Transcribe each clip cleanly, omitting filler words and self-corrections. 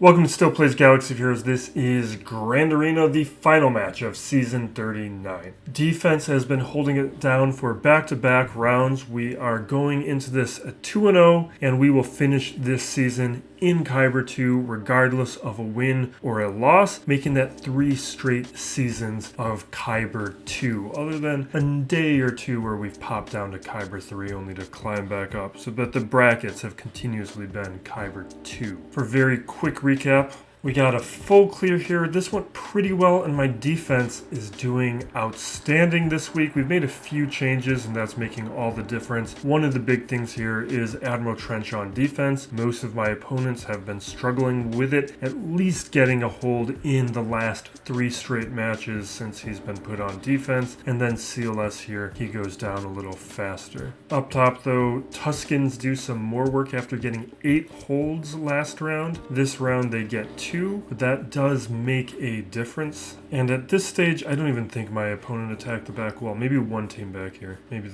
Welcome to Still Plays Galaxy of Heroes. This is Grand Arena, the final match of Season 39. Defense has been holding it down for back-to-back rounds. We are going into this at 2-0, and we will finish this season in Kyber 2 regardless of a win or a loss, making that 3 straight seasons of Kyber 2, other than a day or two where we've popped down to Kyber 3 only to climb back up. But the brackets have continuously been Kyber 2. For very quick recap, we got a full clear here. This went pretty well, and my defense is doing outstanding this week. We've made a few changes, and that's making all the difference. One of the big things here is Admiral Trench on defense. Most of my opponents have been struggling with it, at least getting a hold in the last 3 straight matches since he's been put on defense. And then CLS here, he goes down a little faster. Up top, though, Tuskens do some more work after getting 8 holds last round. This round, they get 2, but that does make a difference. And at this stage, I don't even think my opponent attacked the back wall. Maybe one team back here. Maybe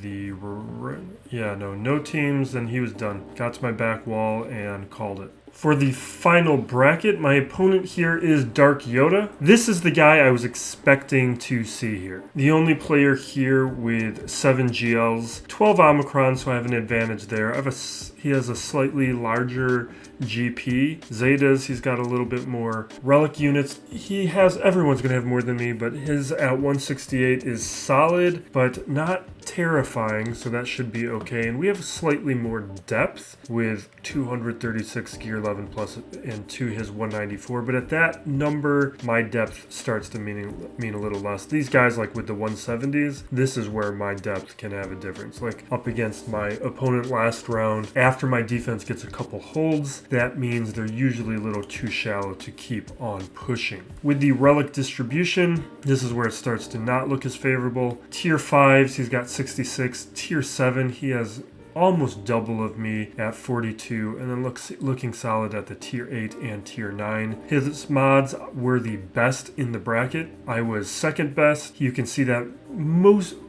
no teams, then he was done. Got to my back wall and called it. For the final bracket, my opponent here is Dark Yoda. This is the guy I was expecting to see here. The only player here with 7 GLs, 12 Omicron, so I have an advantage there. He has a slightly larger GP. Zetas, he's got a little bit more relic units. Everyone's going to have more than me, but his at 168 is solid, but not terrifying, so that should be okay. And we have slightly more depth with 236 gear 11 plus and to his 194, but at that number my depth starts to mean a little less. These guys, like with the 170s, this is where my depth can have a difference. Like up against my opponent last round, after my defense gets a couple holds, that means they're usually a little too shallow to keep on pushing. With the relic distribution, this is where it starts to not look as favorable. Tier 5s, he's got 66. Tier 7, he has almost double of me at 42, and then looking solid at the tier 8 and tier 9. His mods were the best in the bracket. I was second best. You can see that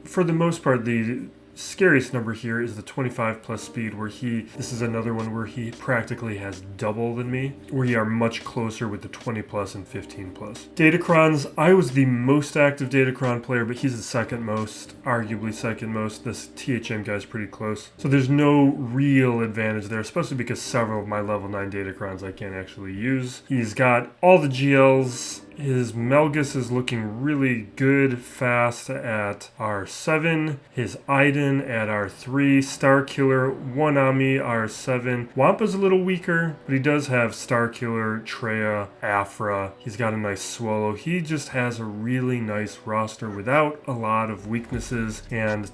for the most part, the scariest number here is the 25 plus speed, where this is another one where he practically has double than me. We are much closer with the 20 plus and 15 plus. Datacrons, I was the most active Datacron player, but he's the second most, arguably second most. This THM guy's pretty close. So there's no real advantage there, especially because several of my level 9 Datacrons I can't actually use. He's got all the GLs. His Malgus is looking really good, fast at R7. His Iden at R3. Starkiller, 1 on me, R7. Wampa's a little weaker, but he does have Starkiller, Traya, Aphra. He's got a nice Swolo. He just has a really nice roster without a lot of weaknesses, and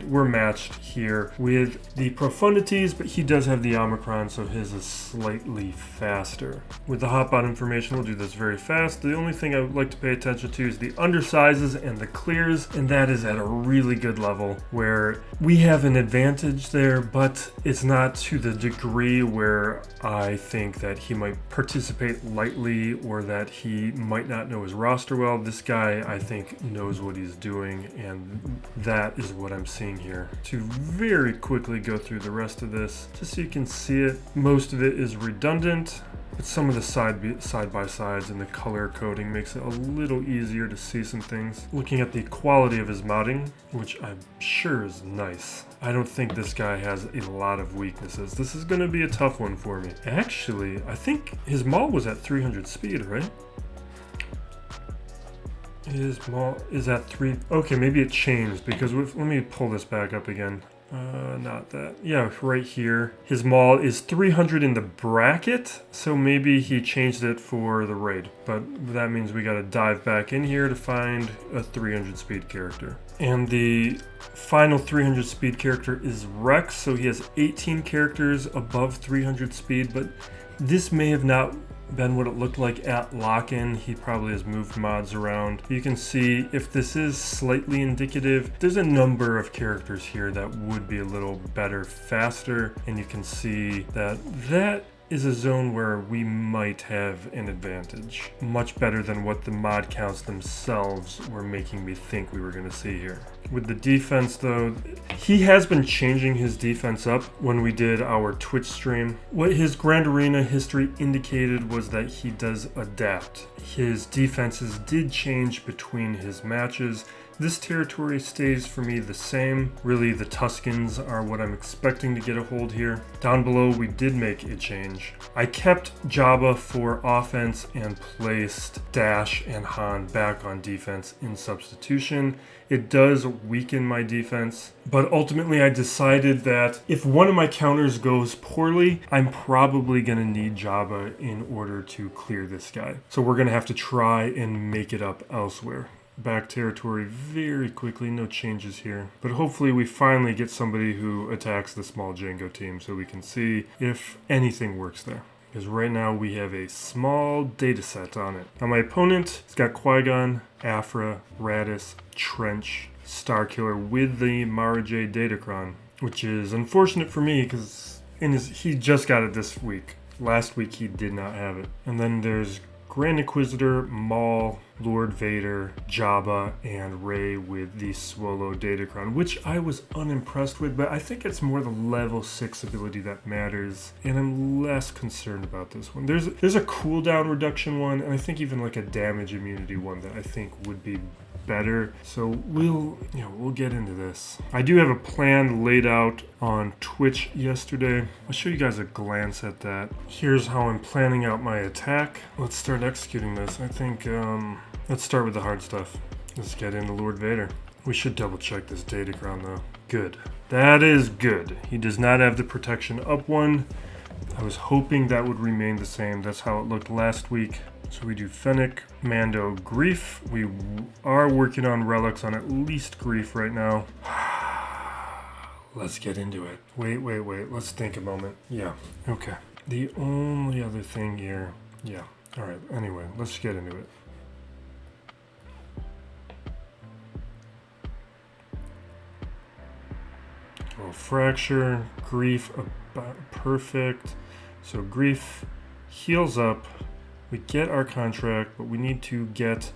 we're matched here with the Profundities, but he does have the Omicron, so his is slightly faster. With the hotbot information, we'll do this very fast. The only thing I would like to pay attention to is the undersizes and the clears, and that is at a really good level where we have an advantage there, but it's not to the degree where I think that he might participate lightly or that he might not know his roster well. This guy, I think, knows what he's doing, and that is what I'm seeing here. To very quickly go through the rest of this, just so you can see it, most of it is redundant. But some of the side-by-sides and the color coding makes it a little easier to see some things. Looking at the quality of his modding, which I'm sure is nice. I don't think this guy has a lot of weaknesses. This is going to be a tough one for me. Actually, I think his Maul was at 300 speed, right? His Maul is at 3... Okay, maybe it changed because let me pull this back up again. Not that. Yeah, right here. His Maul is 300 in the bracket, so maybe he changed it for the raid. But that means we gotta dive back in here to find a 300 speed character. And the final 300 speed character is Rex, so he has 18 characters above 300 speed, but this may have not been what it looked like at lock-in. He probably has moved mods around. You can see if this is slightly indicative, there's a number of characters here that would be a little better, faster, and you can see that is a zone where we might have an advantage. Much better than what the mod counts themselves were making me think we were going to see here. With the defense though, he has been changing his defense up when we did our Twitch stream. What his Grand Arena history indicated was that he does adapt. His defenses did change between his matches. This territory stays for me the same. Really, the Tuskens are what I'm expecting to get a hold here. Down below, we did make a change. I kept Jabba for offense and placed Dash and Han back on defense in substitution. It does weaken my defense, but ultimately I decided that if one of my counters goes poorly, I'm probably going to need Jabba in order to clear this guy. So we're going to have to try and make it up elsewhere. Back territory very quickly, no changes here. But hopefully we finally get somebody who attacks the small Jango team so we can see if anything works there. Because right now we have a small data set on it. Now my opponent has got Qui-Gon, Aphra, Raddus, Trench, Starkiller with the Mara J Datacron, which is unfortunate for me because he just got it this week. Last week he did not have it. And then there's Grand Inquisitor, Maul, Lord Vader, Jabba, and Rey with the Swolo Datacron, which I was unimpressed with, but I think it's more the level 6 ability that matters, and I'm less concerned about this one. There's a cooldown reduction one, and I think even like a damage immunity one that I think would be better. So we'll get into this. I do have a plan laid out on Twitch yesterday. I'll show you guys a glance at that. Here's how I'm planning out my attack. Let's start executing this. I think let's start with the hard stuff. Let's get into Lord Vader. We should double check this Datacron though. Good. That is good. He does not have the protection up one. I was hoping that would remain the same. That's how it looked last week. So we do Fennec, Mando, Grief. We are working on relics on at least Grief right now. Let's get into it. Wait. Let's think a moment. Yeah, okay. The only other thing here. Yeah, all right. Anyway, let's get into it. Oh, Fracture, Grief, about perfect. So Grief heals up. We get our contract, but we need to get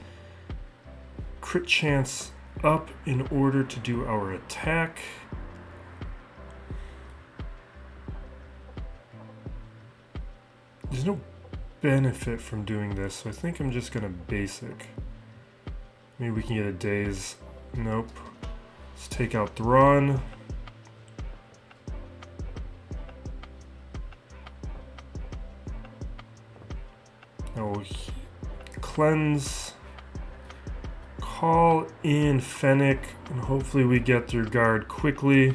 crit chance up in order to do our attack. There's no benefit from doing this, so I think I'm just gonna basic. Maybe we can get a daze. Nope. Let's take out Thrawn. Oh, cleanse, call in Fennec, and hopefully we get through guard quickly.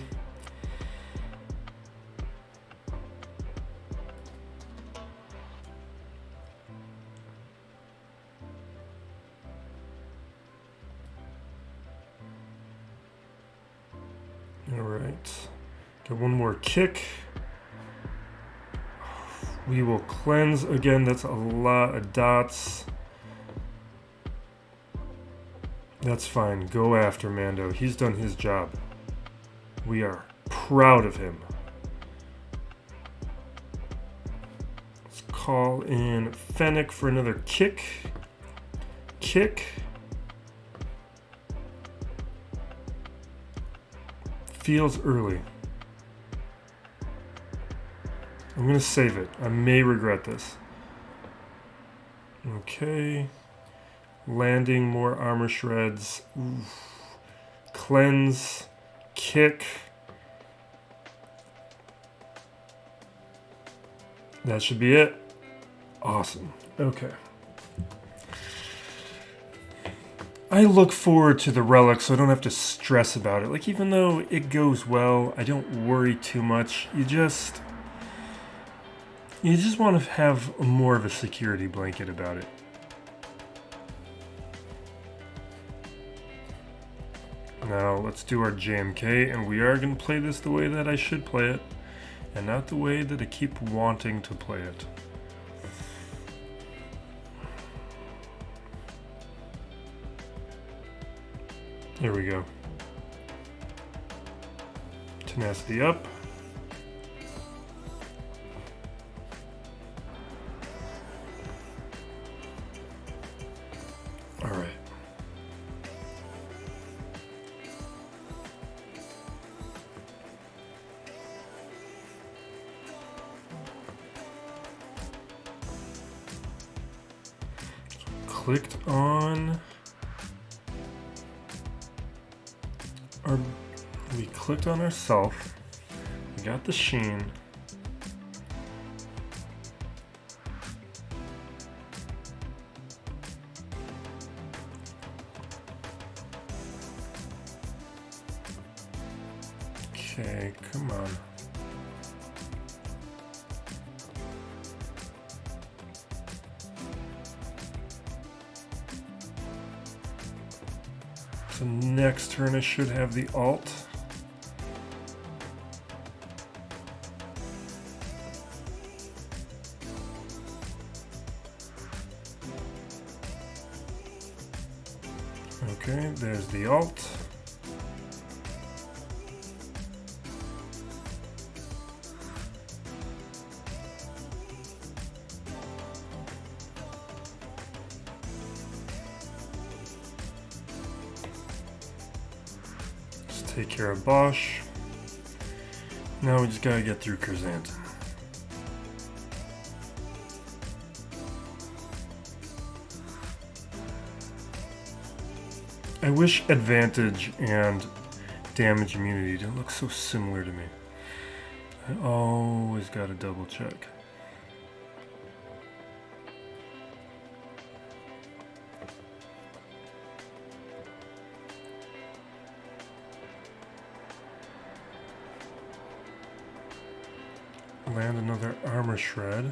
All right, get one more kick. We will cleanse again. That's a lot of dots. That's fine. Go after Mando. He's done his job. We are proud of him. Let's call in Fennec for another kick. Kick. Feels early. I'm going to save it. I may regret this. Okay. Landing more armor shreds. Oof. Cleanse. Kick. That should be it. Awesome. Okay. I look forward to the relic so I don't have to stress about it. Like, even though it goes well, I don't worry too much. You just want to have more of a security blanket about it. Now let's do our JMK, and we are going to play this the way that I should play it, and not the way that I keep wanting to play it. There we go. Tenacity up. clicked on our, we clicked on ourself. We got the sheen. Okay, come on. So next turn I should have the alt. Okay, there's the alt. Take care of Bosch. Now we just gotta get through Curzanton. I wish advantage and damage immunity didn't look so similar to me. I always gotta double check. Land another armor shred.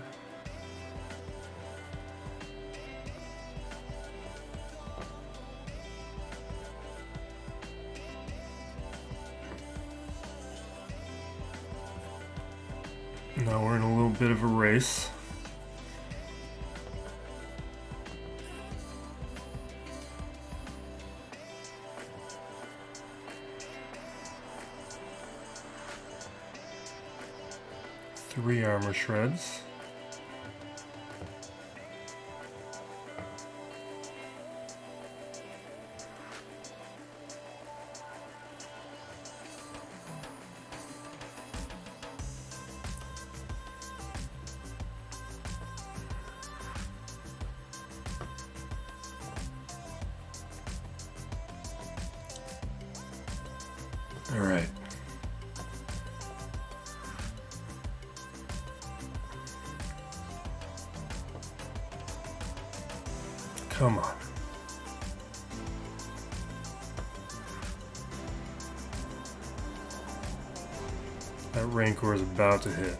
Now we're in a little bit of a race. Three armor shreds. All right. Come on. That Rancor is about to hit.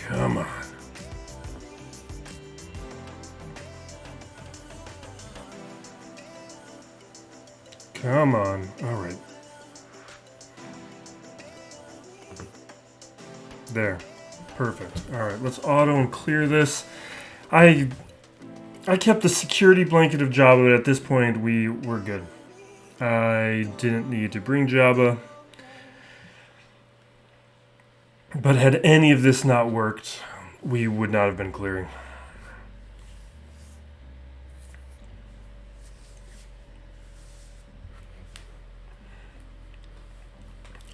Come on. Come on. All right. There. Perfect. All right, let's auto and clear this. I kept the security blanket of Jabba, but at this point we were good. I didn't need to bring Jabba. But had any of this not worked, we would not have been clearing.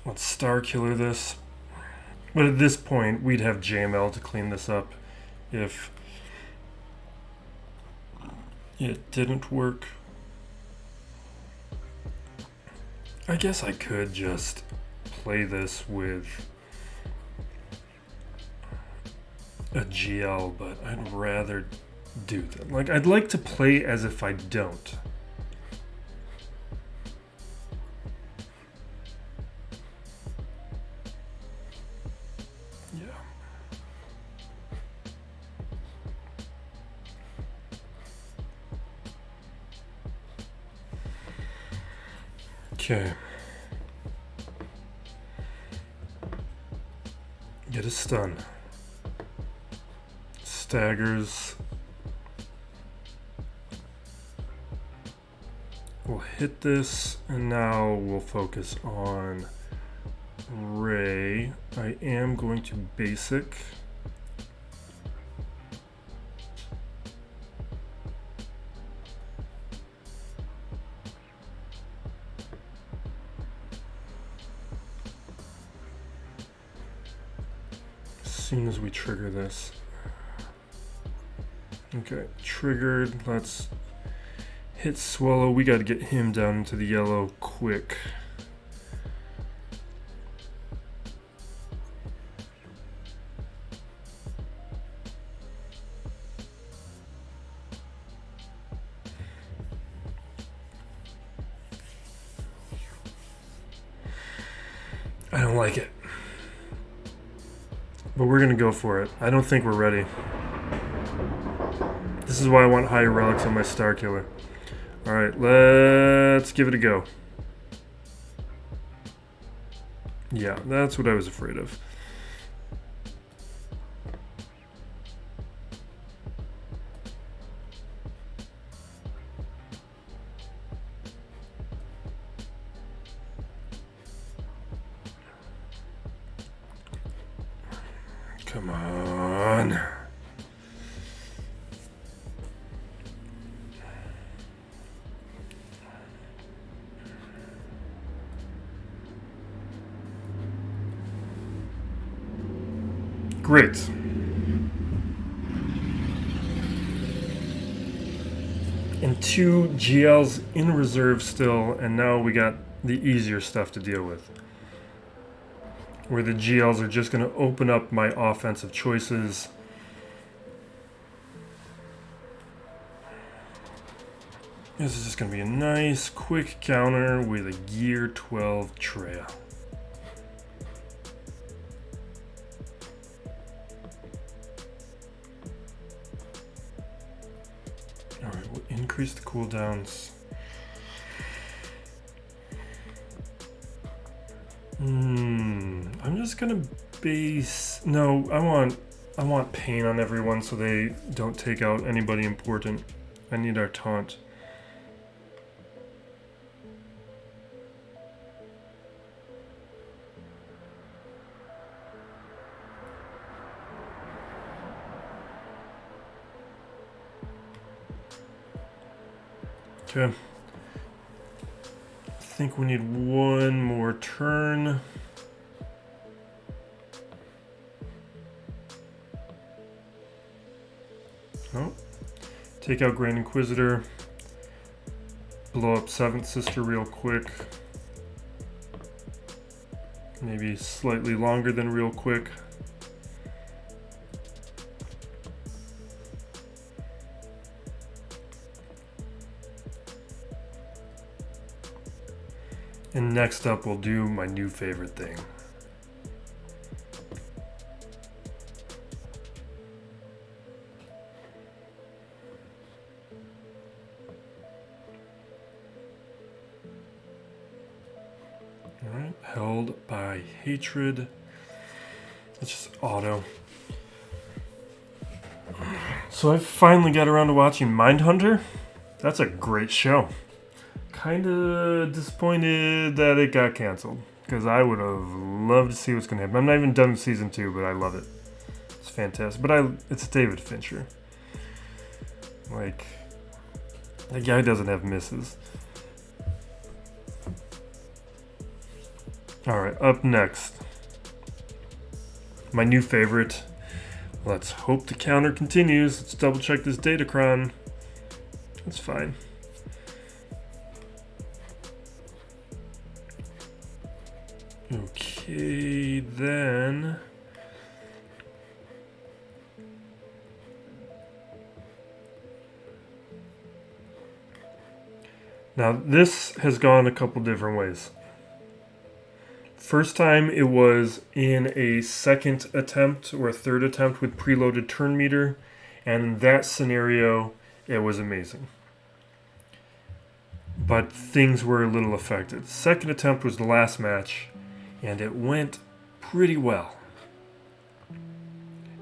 Let's Starkiller this. But at this point, we'd have JML to clean this up if it didn't work. I guess I could just play this with a GL, but I'd rather do that. Like, I'd like to play as if I don't. Yeah. Okay. Get a stun. Staggers. We'll hit this, and now we'll focus on Ray. I am going to basic. As soon as we trigger this. Okay, triggered. Let's hit Swolo. We got to get him down into the yellow quick. I don't like it. But we're going to go for it. I don't think we're ready. This is why I want higher relics on my Starkiller. Alright, let's give it a go. Yeah, that's what I was afraid of. Come on. Great. And 2 GLs in reserve still, and now we got the easier stuff to deal with. Where the GLs are just going to open up my offensive choices. This is just going to be a nice, quick counter with a Gear 12 Traya. Alright, we'll increase the cooldowns. I'm just gonna base. No, I want pain on everyone so they don't take out anybody important. I need our taunt. Okay. I think we need one more turn. Oh. Take out Grand Inquisitor. Blow up 7th Sister real quick. Maybe slightly longer than real quick. And next up, we'll do my new favorite thing. All right, held by hatred. It's just auto. So I finally got around to watching Mindhunter. That's a great show. Kind of disappointed that it got canceled, because I would have loved to see what's going to happen. I'm not even done with season 2, but I love it. It's fantastic. But it's David Fincher. Like, that guy doesn't have misses. Alright, up next. My new favorite. Let's hope the counter continues. Let's double check this Datacron. That's fine. Okay, then. Now, this has gone a couple different ways. First time it was in a second attempt or a third attempt with preloaded turn meter, and in that scenario, it was amazing. But things were a little affected. Second attempt was the last match, and it went pretty well.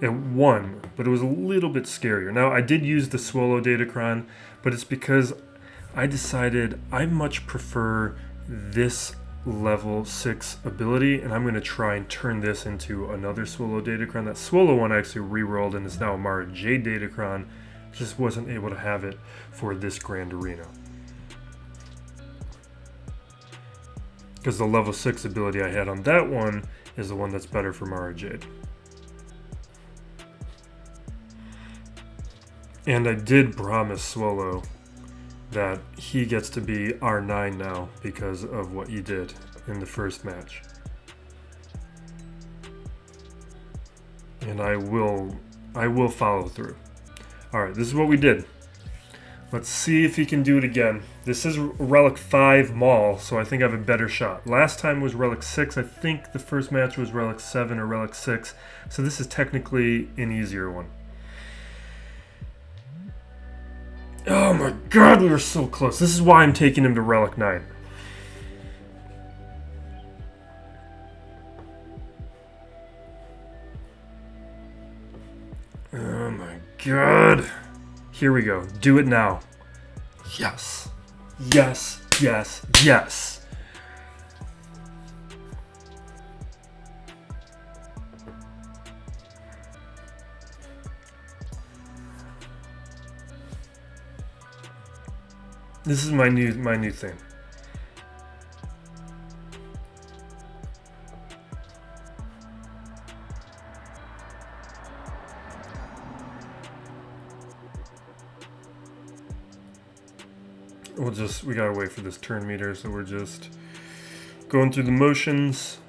It won, but it was a little bit scarier. Now, I did use the Swolo Datacron, but it's because I decided I much prefer this level 6 ability, and I'm going to try and turn this into another Swolo Datacron. That Swolo one I actually re-rolled and is now a Mara Jade Datacron. Just wasn't able to have it for this Grand Arena. Because the level 6 ability I had on that one is the one that's better for Mara Jade. And I did promise Swolo that he gets to be R9 now because of what you did in the first match. And I will follow through. Alright, this is what we did. Let's see if he can do it again. This is Relic 5 Maul, so I think I have a better shot. Last time was Relic 6. I think the first match was Relic 7 or Relic 6. So this is technically an easier one. Oh my god, we were so close. This is why I'm taking him to Relic 9. Oh my god. Here we go. Do it now. Yes. Yes, yes, yes. This is my new thing. We gotta wait for this turn meter, so we're just going through the motions.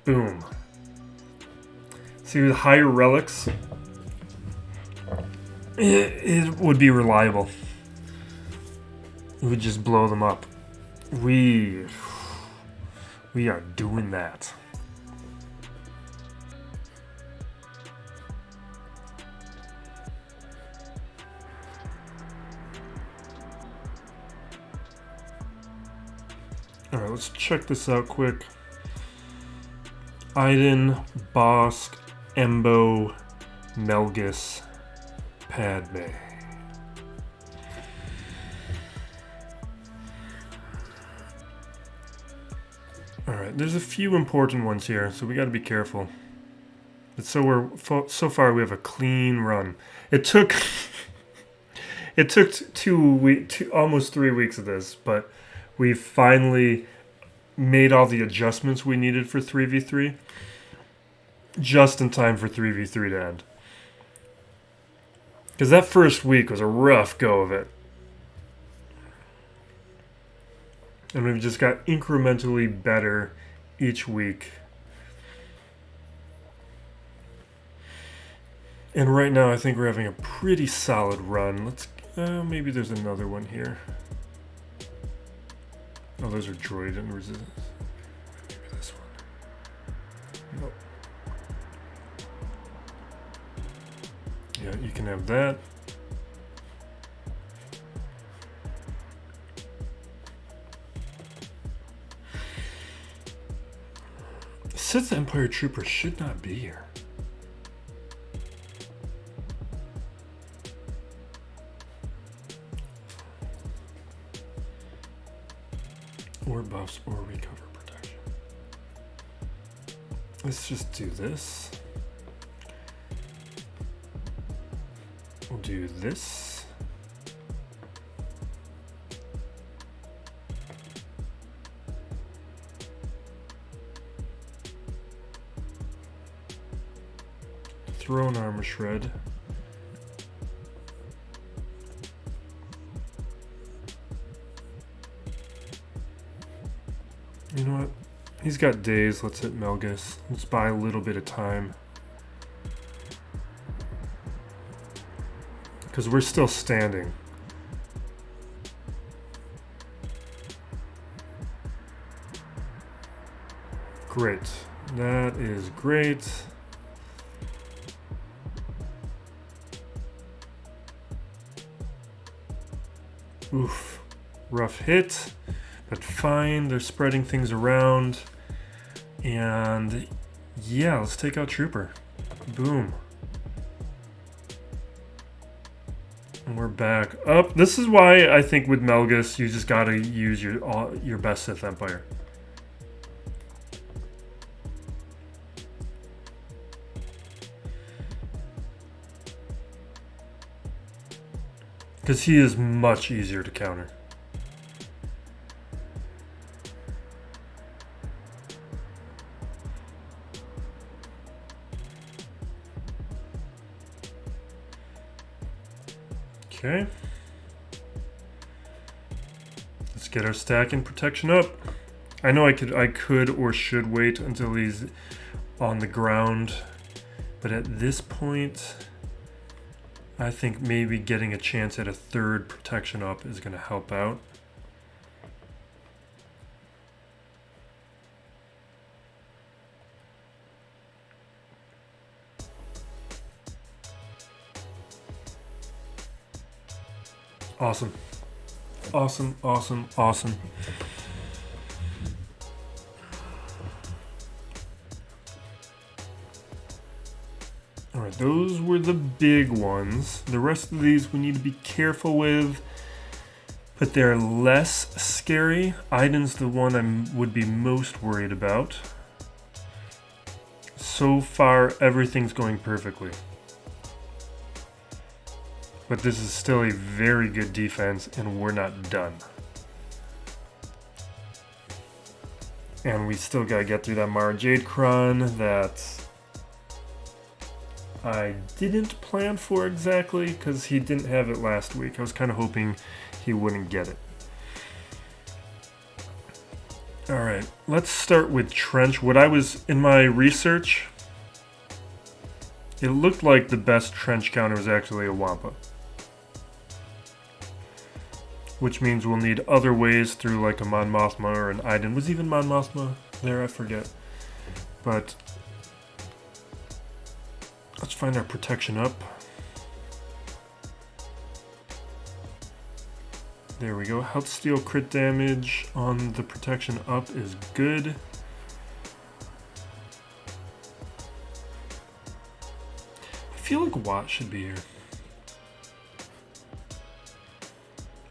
Boom. See, with higher relics, it would be reliable. It would just blow them up. We are doing that. Alright, let's check this out quick. Iden, Bossk, Embo, Malgus, Padme. Alright, there's a few important ones here, so we gotta be careful. So far we have a clean run. It took almost 3 weeks of this, but we finally made all the adjustments we needed for 3v3 just in time for 3v3 to end. Because that first week was a rough go of it. And we've just got incrementally better each week. And right now I think we're having a pretty solid run. Maybe there's another one here. Oh, those are droid and resistance. Maybe this one. Nope. Yeah, you can have that. Sith Empire Trooper should not be here. Or buffs or recover protection. Let's just do this. We'll do this. Throw an armor shred. You know what? He's got days. Let's hit Malgus. Let's buy a little bit of time. Because we're still standing. Great. That is great. Oof. Rough hit. But fine, they're spreading things around. And yeah, let's take out Trooper. Boom. And we're back up. This is why I think with Malgus, you just gotta use your best Sith Empire. Because he is much easier to counter. Okay. Let's get our stack and protection up. I know I could or should wait until he's on the ground, but at this point, I think maybe getting a chance at a third protection up is going to help out. Awesome. Awesome, awesome, awesome. Alright, those were the big ones. The rest of these we need to be careful with, but they're less scary. Iden's the one I would be most worried about. So far, everything's going perfectly. But this is still a very good defense, and we're not done. And we still gotta get through that Mara Jade Cron that I didn't plan for exactly, because he didn't have it last week. I was kind of hoping he wouldn't get it. Alright, let's start with Trench. What I was, in my research, it looked like the best Trench counter was actually a Wampa. Which means we'll need other ways through like a Mon Mothma or an Iden. Was even Mon Mothma there? I forget. But let's find our protection up. There we go. Health steal crit damage on the protection up is good. I feel like Watt should be here.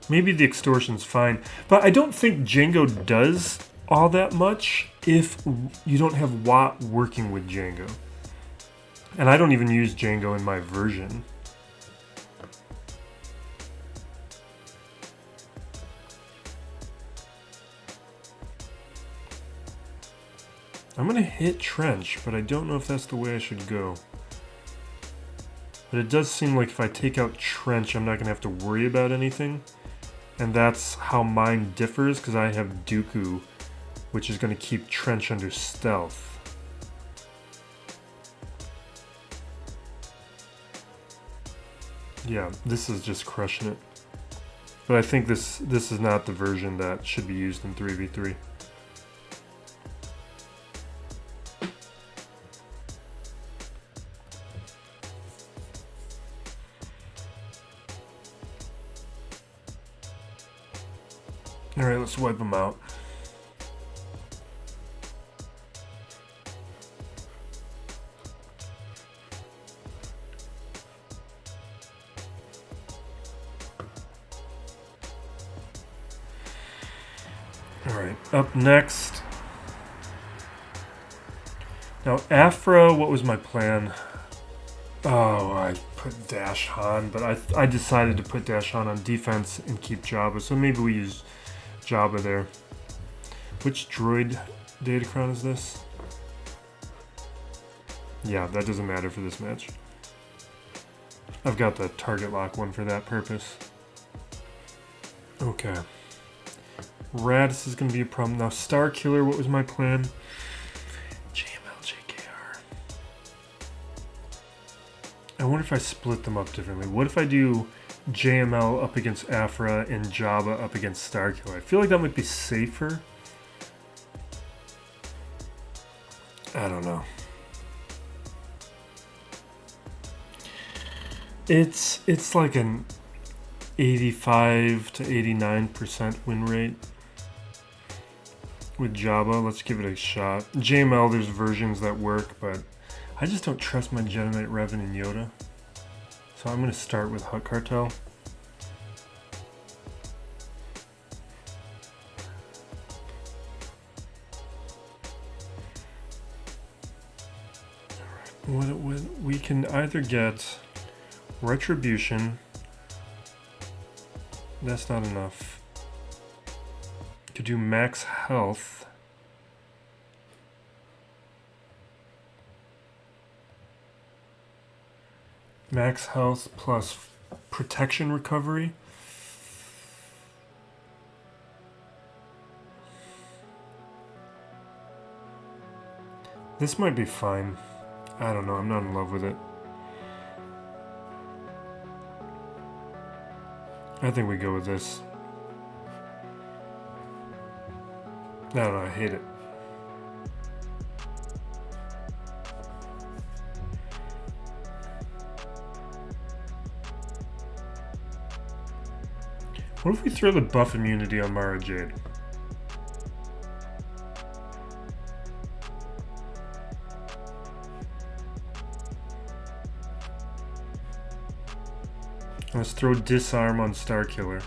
Maybe the extortion's fine, but I don't think Jango does all that much if you don't have Watt working with Jango. And I don't even use Jango in my version. I'm gonna hit Trench, but I don't know if that's the way I should go. But it does seem like if I take out Trench, I'm not gonna have to worry about anything. And that's how mine differs, because I have Dooku, which is going to keep Trench under stealth. Yeah, this is just crushing it. But I think this is not the version that should be used in 3v3. Alright, let's wipe them out. Alright, up next. Now, Aphra, what was my plan? Oh, I put Dash Han, but I decided to put Dash Han on defense and keep Jabba, so maybe we use Jabba there. Which droid Datacron is this? Yeah, that doesn't matter for this match. I've got the target lock one for that purpose. Okay. Raddus is going to be a problem. Now, Starkiller, what was my plan? JML, JKR. I wonder if I split them up differently. What if I do JML up against Aphra and Jabba up against Starkiller? I feel like that might be safer. I don't know. It's like an 85 to 89% win rate with Jabba. Let's give it a shot. JML, there's versions that work, but I just don't trust my Jedi Knight Revan and Yoda. So I'm going to start with Hut Cartel. we can either get Retribution. That's not enough. To do max health. Max health plus protection recovery. This might be fine. I don't know, I'm not in love with it. I think we go with this. I don't know, I hate it. What if we throw the buff immunity on Mara Jade? Let's throw disarm on Starkiller.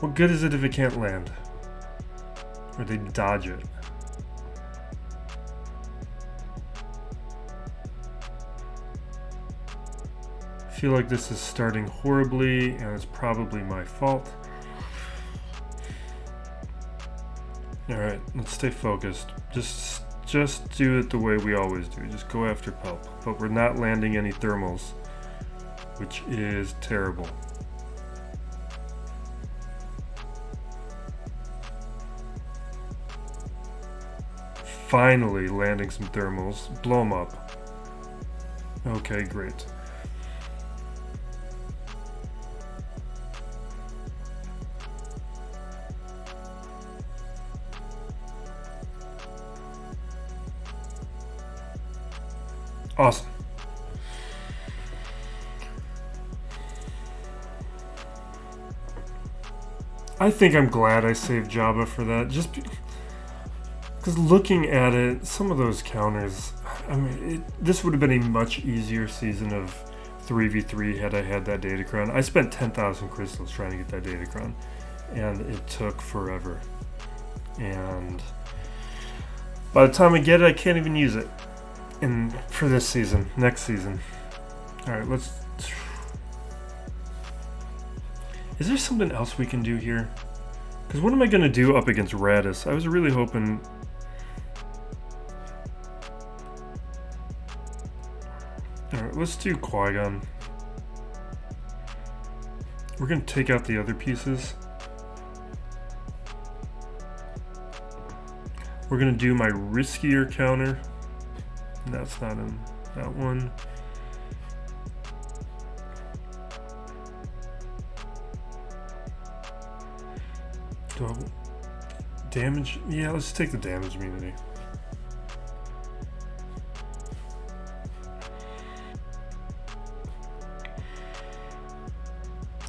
What good is it if it can't land? Or they dodge it? I feel like this is starting horribly, and it's probably my fault. Alright, let's stay focused. Just do it the way we always do. Just go after Pulp. But we're not landing any thermals, which is terrible. Finally landing some thermals. Blow them up. Okay, great. Awesome. I think I'm glad I saved Jabba for that, just because looking at it, some of those counters, I mean, this would have been a much easier season of 3v3 had I had that Datacron. I spent 10,000 crystals trying to get that Datacron, and it took forever. And by the time I get it, I can't even use it. And for this season, next season. Alright, let's... Is there something else we can do here? Because what am I going to do up against Raddus? I was really hoping... Alright, let's do Qui-Gon. We're going to take out the other pieces. We're going to do my riskier counter. That's not in that one. Damage? Yeah, let's take the damage immunity.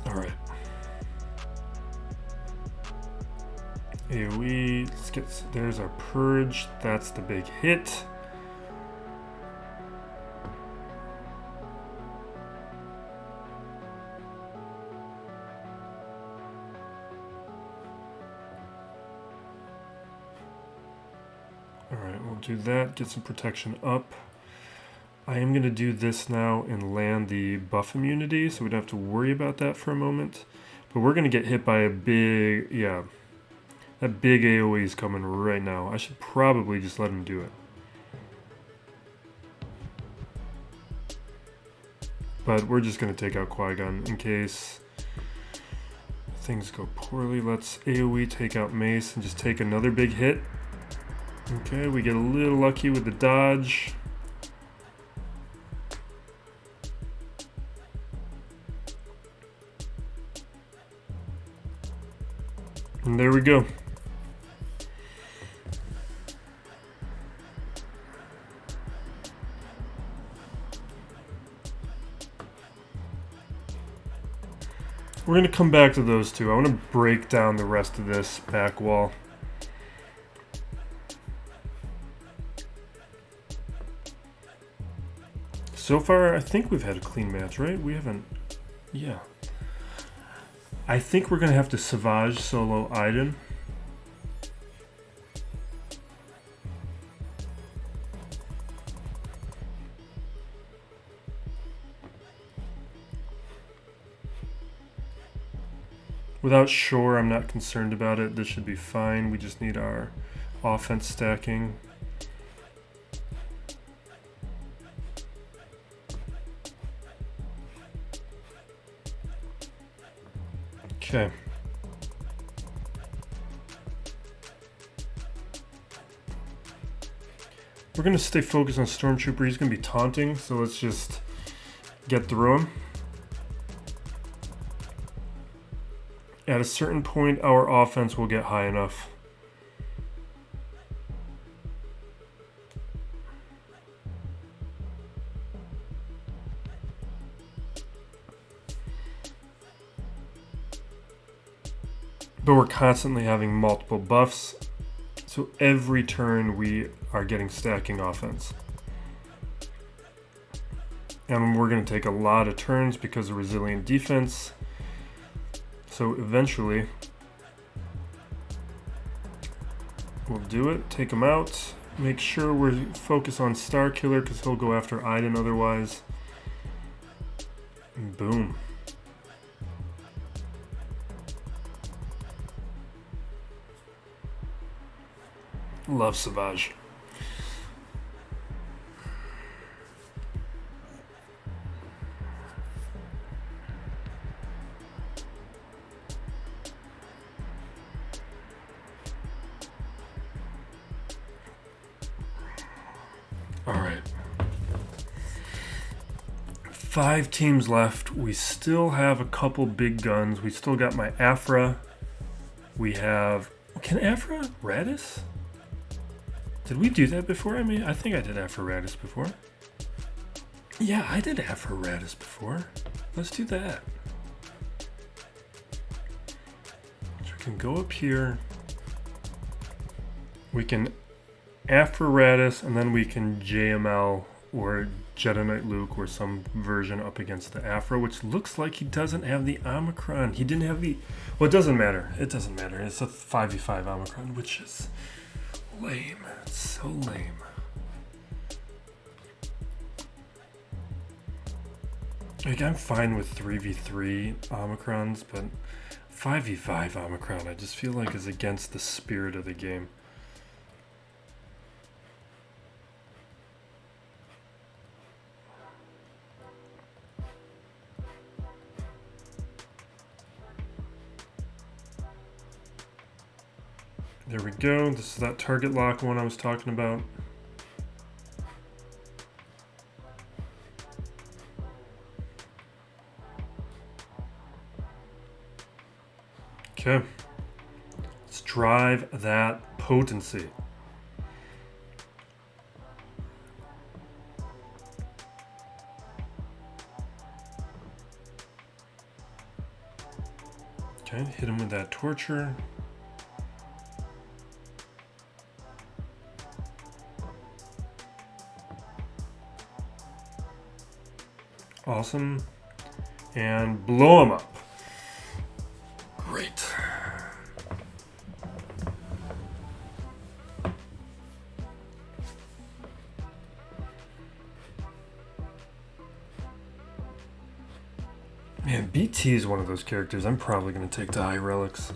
Alright. AoE, let's get, there's our purge, that's the big hit. Alright, we'll do that, get some protection up. I am going to do this now and land the buff immunity, so we don't have to worry about that for a moment. But we're going to get hit by a big, yeah, that big AoE is coming right now. I should probably just let him do it. But we're just going to take out Qui-Gon in case things go poorly. Let's AoE take out Mace and just take another big hit. Okay, we get a little lucky with the dodge. And there we go. We're going to come back to those two. I want to break down the rest of this back wall. So far, I think we've had a clean match, right? We haven't... Yeah. I think we're going to have to Savage solo Iden. Without Shore, I'm not concerned about it. This should be fine. We just need our offense stacking. Okay. We're going to stay focused on Stormtrooper. He's going to be taunting, so let's just get through him. At a certain point, our offense will get high enough. But we're constantly having multiple buffs, so every turn we are getting stacking offense. And we're going to take a lot of turns because of resilient defense. So eventually, we'll do it, take him out, make sure we're focused on Starkiller because he'll go after Iden otherwise. And boom. Love Savage. All right. 5 teams left. We still have a couple big guns. We still got my Aphra. We have... Can Aphra Raddus? Did we do that before? I think I did Aphra Raddus before. Yeah, I did Aphra Raddus before. Let's do that. So we can go up here. We can Aphra Raddus, and then we can JML or Jedi Knight Luke or some version up against the Aphra, which looks like he doesn't have the Omicron. He didn't have the... Well, it doesn't matter. It doesn't matter. It's a 5v5 Omicron, which is lame. It's so lame. Like, I'm fine with 3v3 Omicrons, but 5v5 Omicron, I just feel like is against the spirit of the game. There we go. This is that target lock one I was talking about. Okay. Let's drive that potency. Okay, hit him with that torture. Awesome. And blow him up. Great. Man, BT is one of those characters I'm probably going to take to high relics.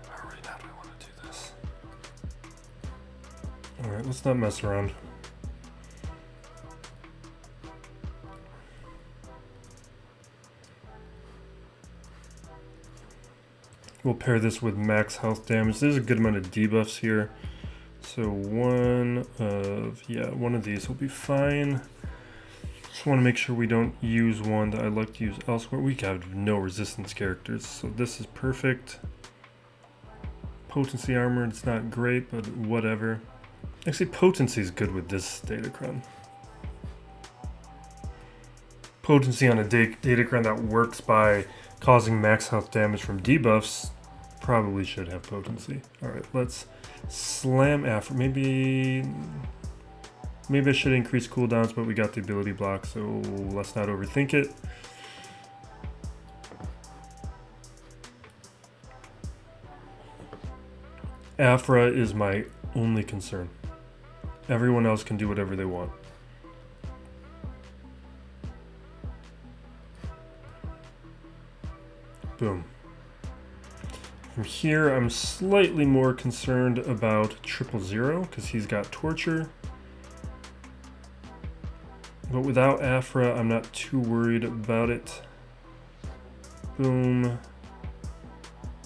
Alright, how do I want to do this? Alright, let's not mess around. We'll pair this with max health damage. There's a good amount of debuffs here. So one of these will be fine. Just want to make sure we don't use one that I like to use elsewhere. We have no resistance characters, so this is perfect. Potency armor, it's not great, but whatever. Actually, potency is good with this Datacron. Potency on a Datacron that works by causing max health damage from debuffs probably should have potency. Alright, let's slam Aphra. Maybe I should increase cooldowns, but we got the ability block, so let's not overthink it. Aphra is my only concern. Everyone else can do whatever they want. Boom. From here, I'm slightly more concerned about 000 because he's got Torture. But without Aphra, I'm not too worried about it. Boom.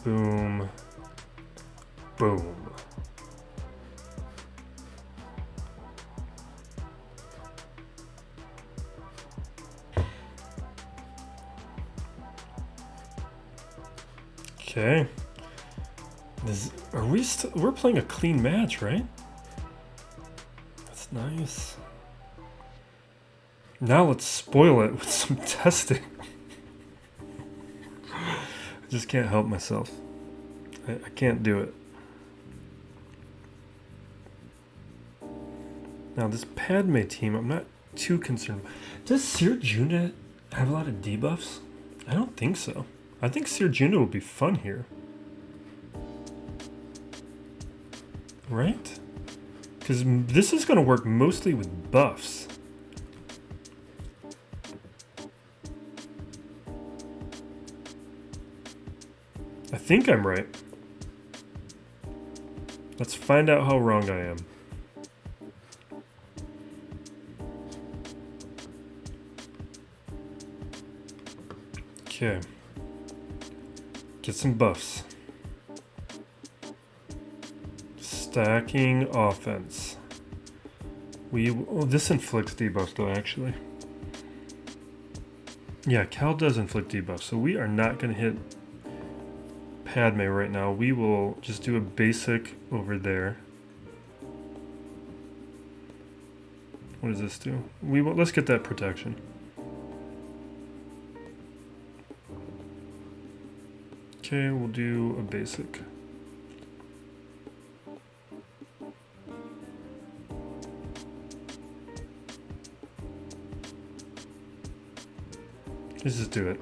Boom. Boom. Okay. We're playing a clean match, right? That's nice. Now let's spoil it with some testing. I just can't help myself. I can't do it. Now this Padme team, I'm not too concerned. Does Cere Junda have a lot of debuffs? I don't think so. I think Cere Junda will be fun here. Right? Because this is going to work mostly with buffs. I think I'm right. Let's find out how wrong I am. Okay. Get some buffs. Stacking offense. Oh, this inflicts debuffs though, actually. Yeah, Cal does inflict debuffs, so we are not going to hit Padme right now. We will just do a basic over there. What does this do? Let's get that protection. Okay, we'll do a basic. Let's just do it.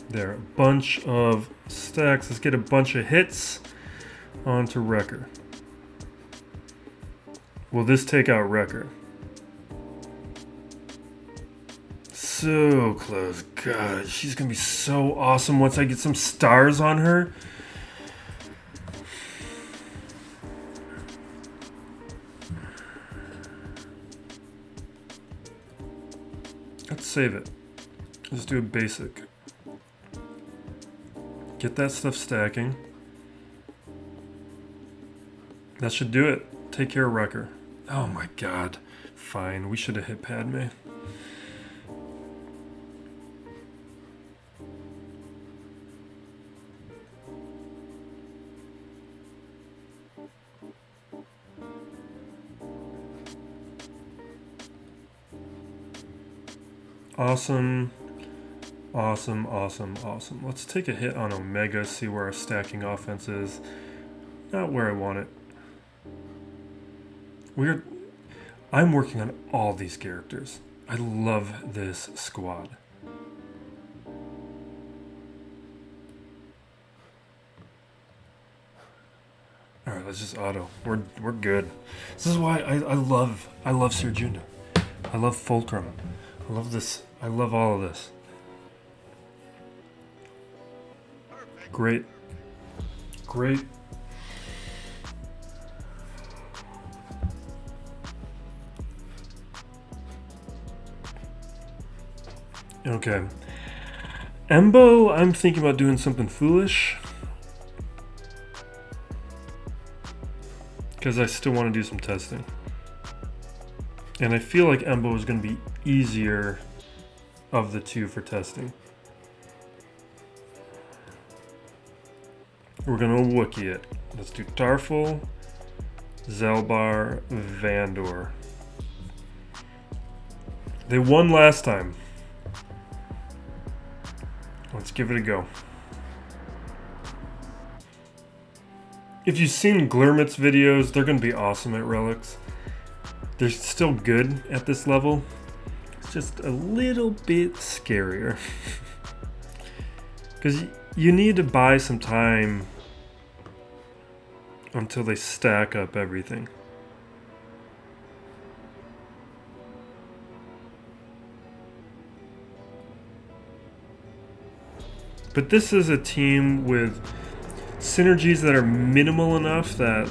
There, a bunch of stacks. Let's get a bunch of hits onto Wrecker. Will this take out Wrecker? So close. God, she's gonna be so awesome once I get some stars on her. Let's save it. Let's do a basic. Get that stuff stacking. That should do it. Take care of Wrecker. Oh my god. Fine, we should have hit Padme. Awesome. Awesome, awesome, awesome. Let's take a hit on Omega, see where our stacking offense is. Not where I want it. I'm working on all these characters. I love this squad. Alright, let's just auto. We're good. This is why I love Cere Junda. I love Fulcrum. I love this. I love all of this. Great. Great. Okay. Embo, I'm thinking about doing something foolish. Because I still want to do some testing. And I feel like Embo is going to be easier of the two for testing. We're going to Wookiee it. Let's do Tarfful, Zelbar, Vandor. They won last time. Let's give it a go. If you've seen Glurmit's videos, they're going to be awesome at relics. They're still good at this level. It's just a little bit scarier. Because you need to buy some time until they stack up everything. But this is a team with synergies that are minimal enough that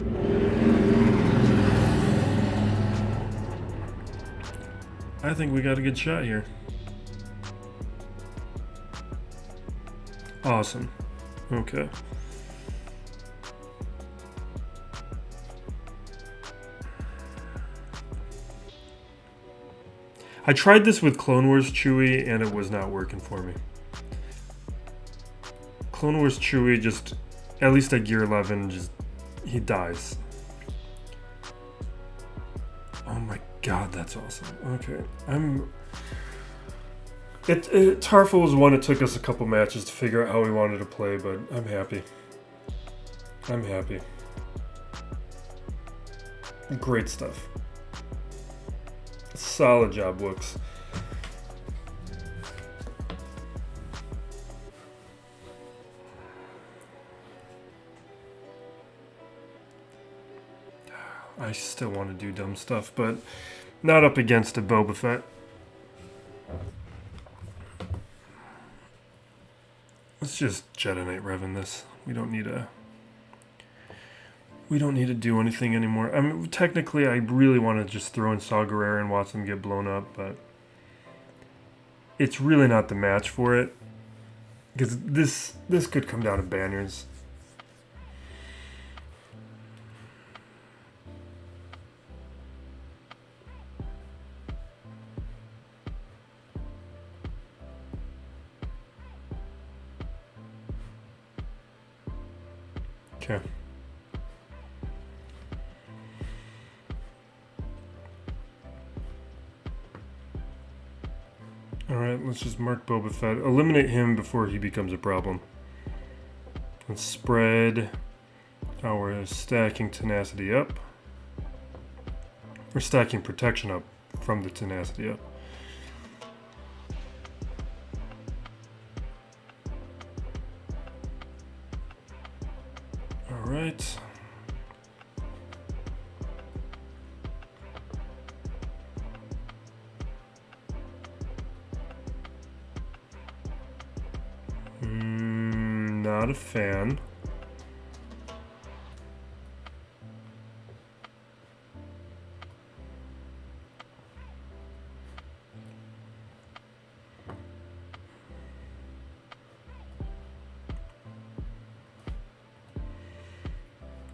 I think we got a good shot here. Awesome. Okay. I tried this with Clone Wars Chewie and it was not working for me. Clone Wars Chewie just, at least at Gear 11, just, he dies. Oh my god, that's awesome. Okay, Tarfful was one it took us a couple matches to figure out how we wanted to play, but I'm happy. I'm happy. Great stuff. Solid job, Wooks. I still want to do dumb stuff, but not up against a Boba Fett. Let's just Jedi Knight Revan this. We don't need to do anything anymore. I mean, technically, I really want to just throw in Saw Gerrera and watch them get blown up, but it's really not the match for it. Because this could come down to banners. Okay. Alright, let's just mark Boba Fett. Eliminate him before he becomes a problem. Let's spread our stacking tenacity up. Or stacking protection up from the tenacity up. Alright. Not a fan.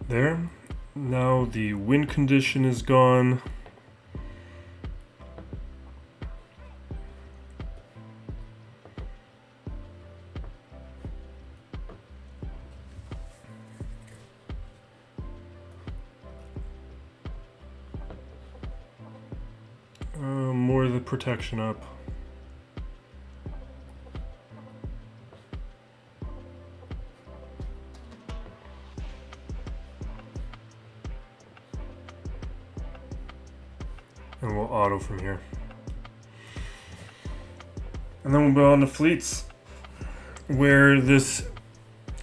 There. Now the wind condition is gone. More of the protection up. And we'll auto from here. And then we'll go on to fleets, where this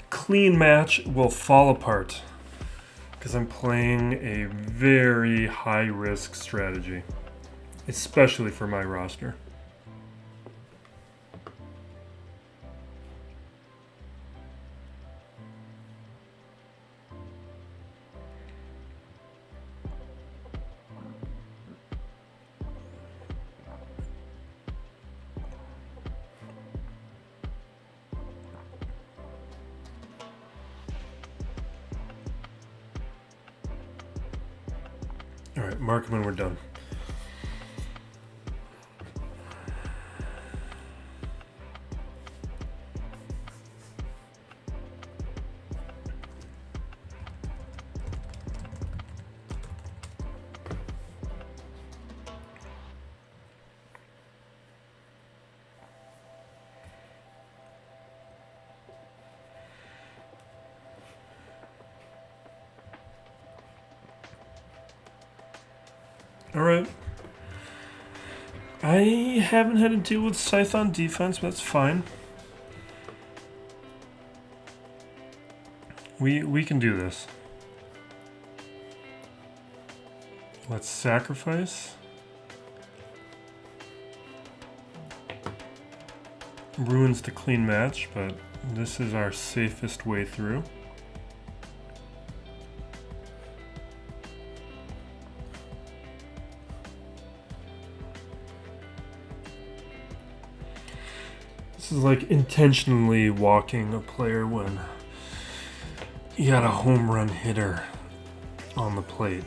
clean match will fall apart. Because I'm playing a very high-risk strategy. Especially for my roster. All right, mark them when we're done. Alright. I haven't had to deal with Scythe on defense, but that's fine. We can do this. Let's sacrifice. Ruins the clean match, but This is our safest way through. This is like intentionally walking a player when you got a home run hitter on the plate.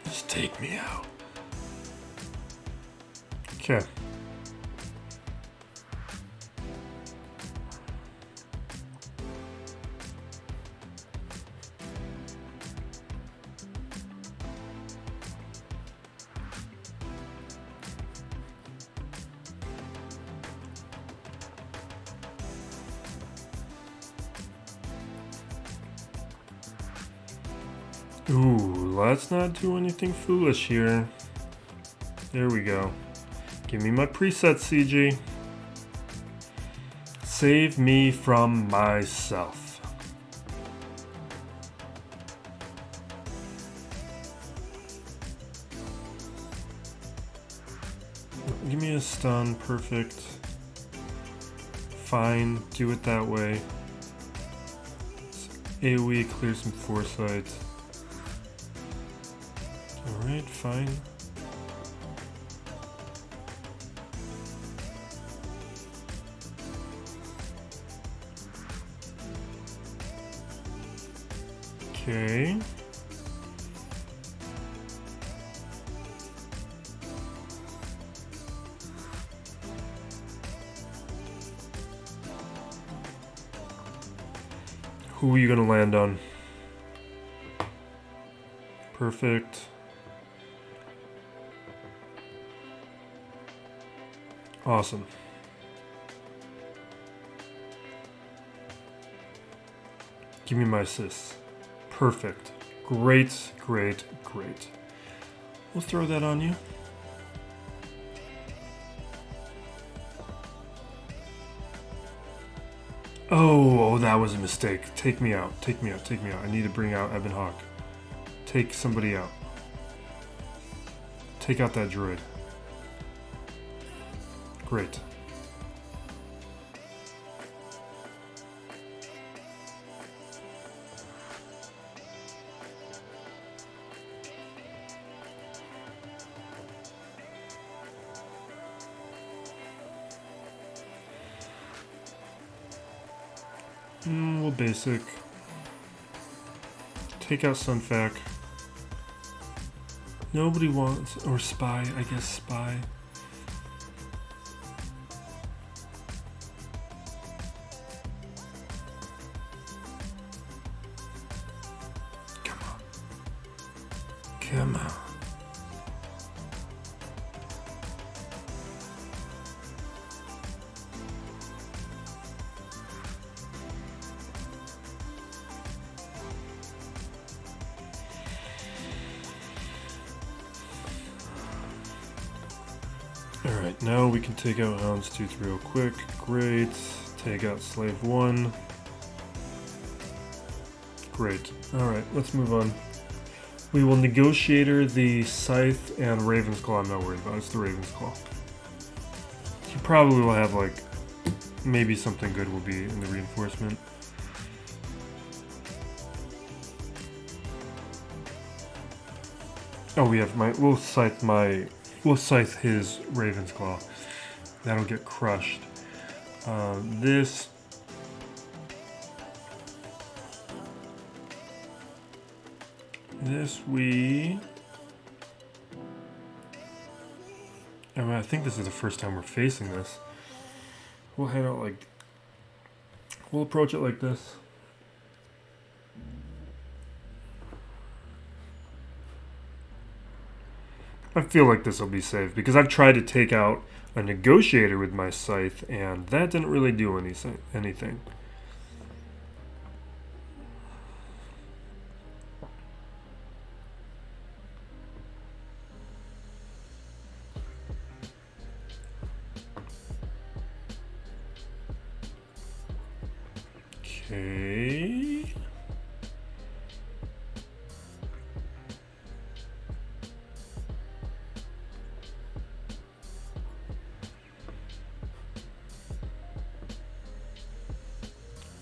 Just take me out. Okay. Ooh, let's not do anything foolish here. There we go. Give me my preset, CG. Save me from myself. Give me a stun, perfect. Fine, do it that way. AoE, clear some foresight. Alright, fine. Okay. Who are you gonna land on? Perfect. Awesome. Give me my assists. Perfect. Great, great, great. We'll throw that on you. Oh, that was a mistake. Take me out. Take me out. Take me out. I need to bring out Ebon Hawk. Take somebody out. Take out that droid. Great. We'll basic. Take out Sunfac. Nobody wants, or Spy, I guess Spy. Come on. Come on. Alright, now we can take out Houndstooth real quick. Great. Take out Slave 1. Great. Alright, let's move on. We will Negotiator the Scythe and Ravensclaw. I'm not worried about it. It's the Ravensclaw. He probably will have, like, maybe something good will be in the reinforcement. Oh, we have my... We'll Scythe his Ravensclaw. That'll get crushed. This we... I think this is the first time we're facing this. We'll head out like... We'll approach it like this. I feel like this will be safe because I've tried to take out a Negotiator with my Scythe and that didn't really do anything. Okay.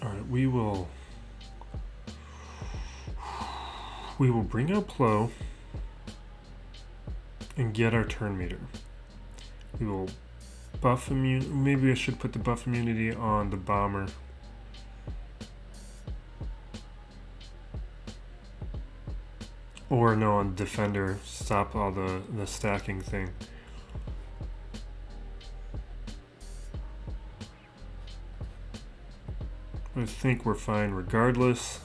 Alright, we will bring out Plo and get our turn meter. We will buff immunity. Maybe I should put the buff immunity on the bomber. Or no, on defender. Stop all the stacking thing. I think we're fine regardless.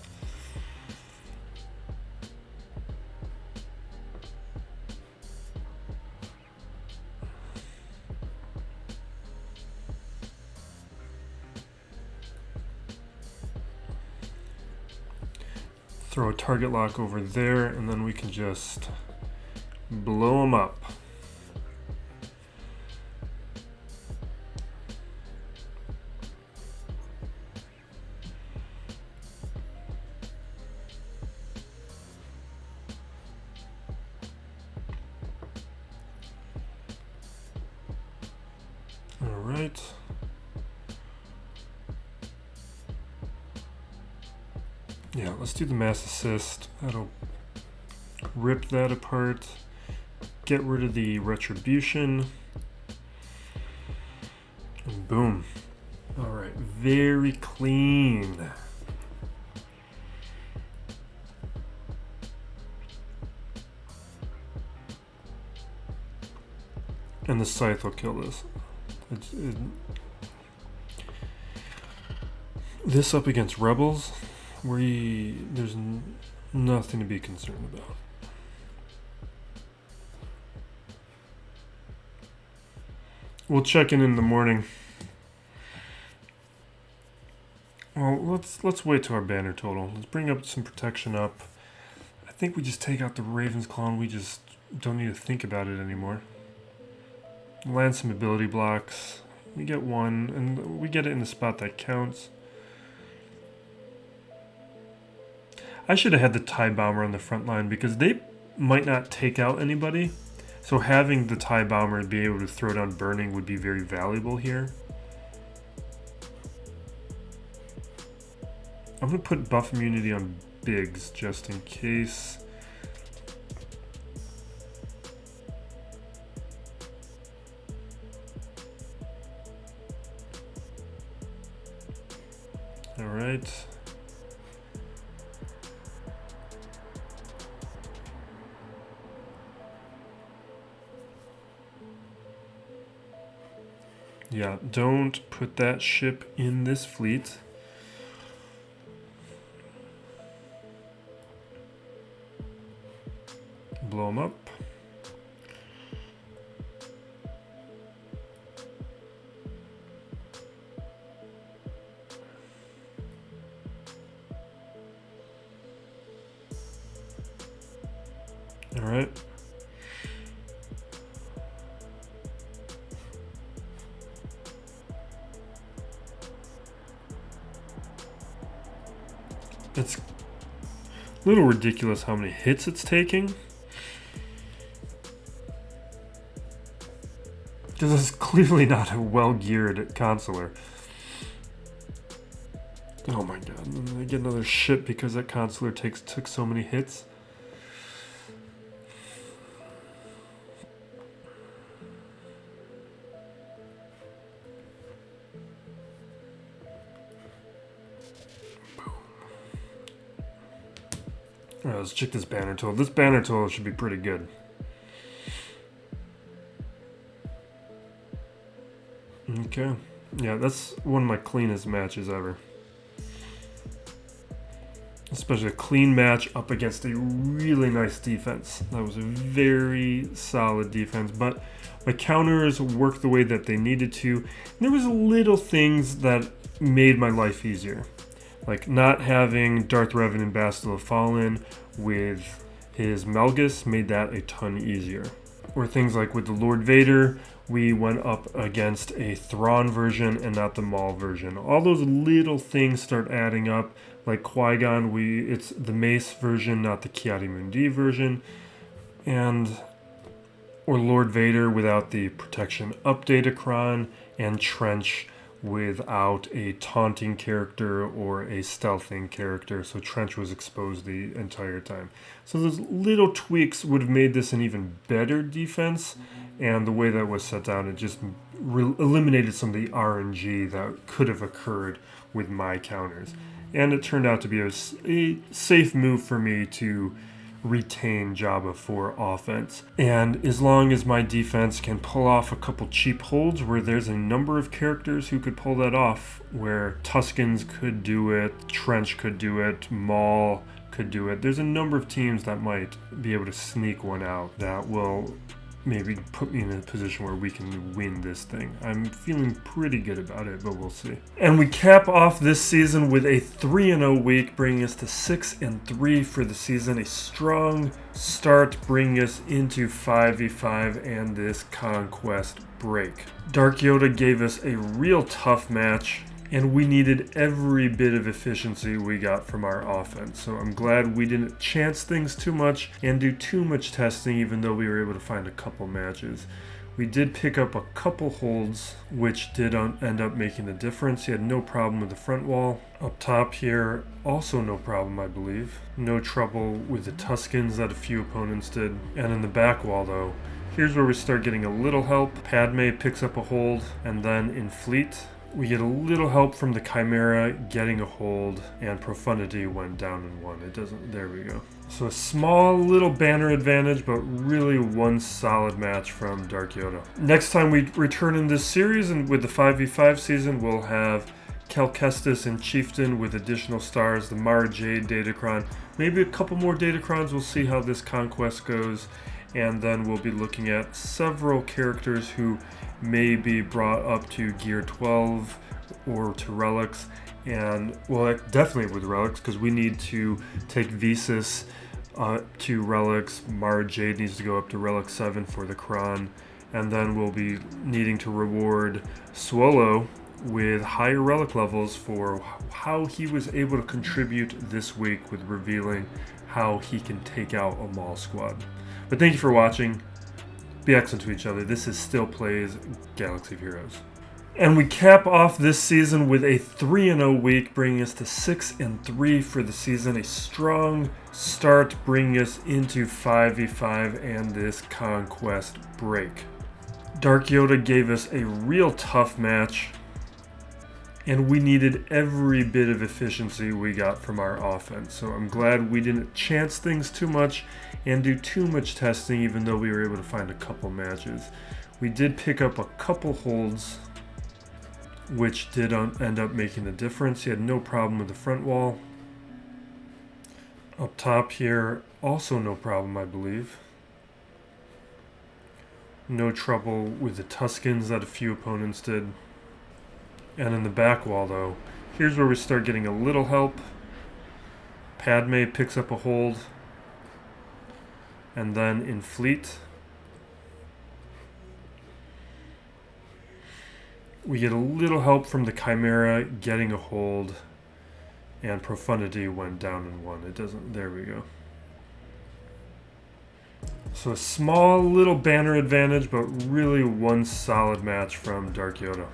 Throw a target lock over there, and then we can just blow them up. All right. Yeah, let's do the mass assist. That'll rip that apart. Get rid of the retribution. And boom. All right, very clean. And the Scythe will kill this. This up against Rebels. There's nothing to be concerned about. We'll check in the morning. Well, let's wait till our banner total. Let's bring up some protection up. I think we just take out the Raven's Claw and we just don't need to think about it anymore. Land some ability blocks. We get one, and we get it in the spot that counts. I should have had the TIE Bomber on the front line because they might not take out anybody. So having the TIE Bomber be able to throw down burning would be very valuable here. I'm going to put buff immunity on Biggs just in case. All right. Yeah, don't put that ship in this fleet. Blow them up. All right. It's a little ridiculous how many hits it's taking. Because it's clearly not a well-geared consular. Oh my god, and then I get another ship because that consular took so many hits. Alright, let's check this banner total. This banner total should be pretty good. Okay. Yeah, that's one of my cleanest matches ever. Especially a clean match up against a really nice defense. That was a very solid defense, but my counters worked the way that they needed to. And there was little things that made my life easier. Like not having Darth Revan and Bastila Fallen with his Malgus made that a ton easier. Or things like with the Lord Vader, we went up against a Thrawn version and not the Maul version. All those little things start adding up. Like Qui-Gon, it's the Mace version, not the Ki-Adi-Mundi version. Or Lord Vader without the protection up Datacron, and Trench without a taunting character or a stealthing character. So Trench was exposed the entire time. So those little tweaks would have made this an even better defense. And the way that was set down, it just eliminated some of the RNG that could have occurred with my counters. And it turned out to be a safe move for me to retain Jabba for offense. And as long as my defense can pull off a couple cheap holds where there's a number of characters who could pull that off, where Tuskens could do it, Trench could do it, Maul could do it. There's a number of teams that might be able to sneak one out that will maybe put me in a position where we can win this thing. I'm feeling pretty good about it, but we'll see. And we cap off this season with a 3-0 week, bringing us to 6-3 for the season. A strong start, bringing us into 5v5 and this conquest break. Dark Yoda gave us a real tough match, and we needed every bit of efficiency we got from our offense. So I'm glad we didn't chance things too much and do too much testing, even though we were able to find a couple matches. We did pick up a couple holds, which did end up making the difference. He had no problem with the front wall. Up top here, also no problem, I believe. No trouble with the Tuskens that a few opponents did. And in the back wall, though, here's where we start getting a little help. Padme picks up a hold, and then in fleet, we get a little help from the Chimera getting a hold, and Profundity went down in one. It doesn't, there we go. So a small little banner advantage, but really one solid match from Dark Yoda. Next time we return in this series, and with the 5v5 season, we'll have Cal Kestis and Chieftain with additional stars, the Mara Jade Datacron, maybe a couple more Datacrons. We'll see how this conquest goes. And then we'll be looking at several characters who may be brought up to Gear 12 or to Relics. And, well, definitely with Relics, because we need to take Visas to Relics. Mara Jade needs to go up to Relic 7 for the Cron. And then we'll be needing to reward Swolo with higher Relic levels for how he was able to contribute this week with revealing how he can take out a Maul squad. But thank you for watching. Be excellent to each other. This is Still Plays Galaxy of Heroes. And we cap off this season with a 3-0 week, bringing us to 6-3 for the season. A strong start, bringing us into 5v5 and this conquest break. Dark Yoda gave us a real tough match, and we needed every bit of efficiency we got from our offense. So I'm glad we didn't chance things too much and do too much testing, even though we were able to find a couple matches. We did pick up a couple holds, which did end up making the difference. He had no problem with the front wall. Up top here, also no problem, I believe. No trouble with the Tuskens that a few opponents did. And in the back wall, though, here's where we start getting a little help. Padme picks up a hold. And then in fleet, we get a little help from the Chimera getting a hold, and Profundity went down in one. It doesn't, there we go. So a small little banner advantage, but really one solid match from Dark Yoda.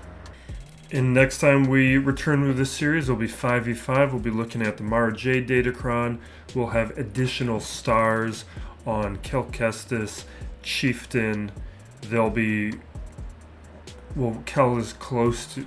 And next time we return with this series, it'll be 5v5. We'll be looking at the Mara Jade Datacron. We'll have additional stars on Cal Kestis, Chieftain. They'll be, well, Cal is close to,